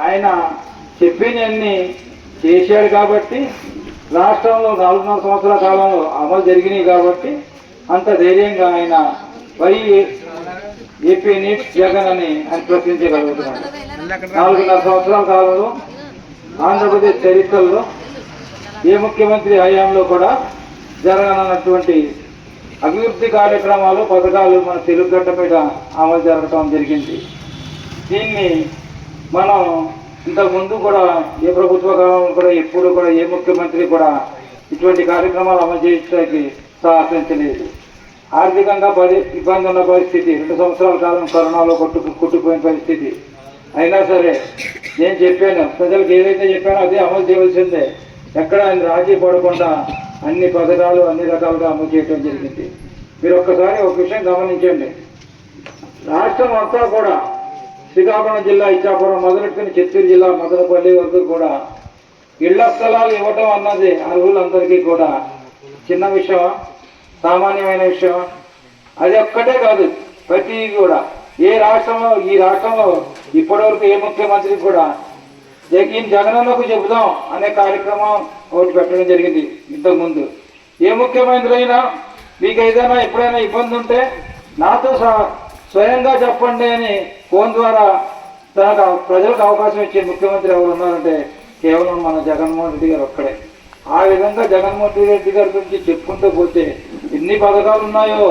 ఆయన చెప్పినవన్నీ చేశాడు కాబట్టి రాష్ట్రంలో 4.5 సంవత్సరాల కాలంలో అమలు జరిగినాయి కాబట్టి అంత ధైర్యంగా ఆయన ఏపీ నీడ్స్ జగన్ అని ఆయన ప్రశ్నించగలుగుతున్నాడు. 4.5 సంవత్సరాల కాలంలో ఆంధ్రప్రదేశ్ చరిత్రలో ఏ ముఖ్యమంత్రి హయాంలో కూడా జరగనటువంటి అభివృద్ధి కార్యక్రమాలు పథకాలు మన తెలుగుగడ్డ మీద అమలు జరగటం జరిగింది. దీన్ని మనం ఇంతకుముందు కూడా ఏ ప్రభుత్వ కాలంలో కూడా ఎప్పుడు కూడా ఏ ముఖ్యమంత్రి కూడా ఇటువంటి కార్యక్రమాలు అమలు చేయడానికి సాహసించలేదు. ఆర్థికంగా ఇబ్బంది ఉన్న పరిస్థితి, 2 సంవత్సరాల కాలం కరోనాలో కొట్టుకుపోయిన పరిస్థితి అయినా సరే నేను చెప్పాను, ప్రజలకు ఏదైతే చెప్పానో అదే అమలు చేయవలసిందే. ఎక్కడ ఆయన రాజీ పడకుండా అన్ని పథకాలు అన్ని రకాలుగా అమలు చేయడం జరిగింది. మీరు ఒక్కసారి ఒక విషయం గమనించండి. రాష్ట్రం అంతా కూడా శ్రీకాకుళం జిల్లా ఇచ్చాపురం మొదలెట్టుకుని చిత్తూరు జిల్లా మదనపల్లి వరకు కూడా ఇళ్ల స్థలాలు ఇవ్వటం అన్నది అర్హులందరికీ కూడా చిన్న విషయం, సామాన్యమైన విషయం. అది ఒక్కటే కాదు, ప్రతి కూడా ఈ రాష్ట్రంలో ఇప్పటివరకు ఏ ముఖ్యమంత్రి కూడా జగనన్నకు చెబుదాం అనే కార్యక్రమం ఒకటి పెట్టడం జరిగింది. ఇంతకుముందు ఏ ముఖ్యమంత్రి అయినా మీకు ఏదైనా ఎప్పుడైనా ఇబ్బంది ఉంటే నాతో స్వయంగా చెప్పండి అని ఫోన్ ద్వారా ప్రజలకు అవకాశం ఇచ్చే ముఖ్యమంత్రి ఎవరు ఉన్నారంటే కేవలం మన జగన్మోహన్ రెడ్డి గారు ఒక్కడే. ఆ విధంగా జగన్మోహన్ రెడ్డి గారి గురించి చెప్పుకుంటూ పోతే ఎన్ని పథకాలు ఉన్నాయో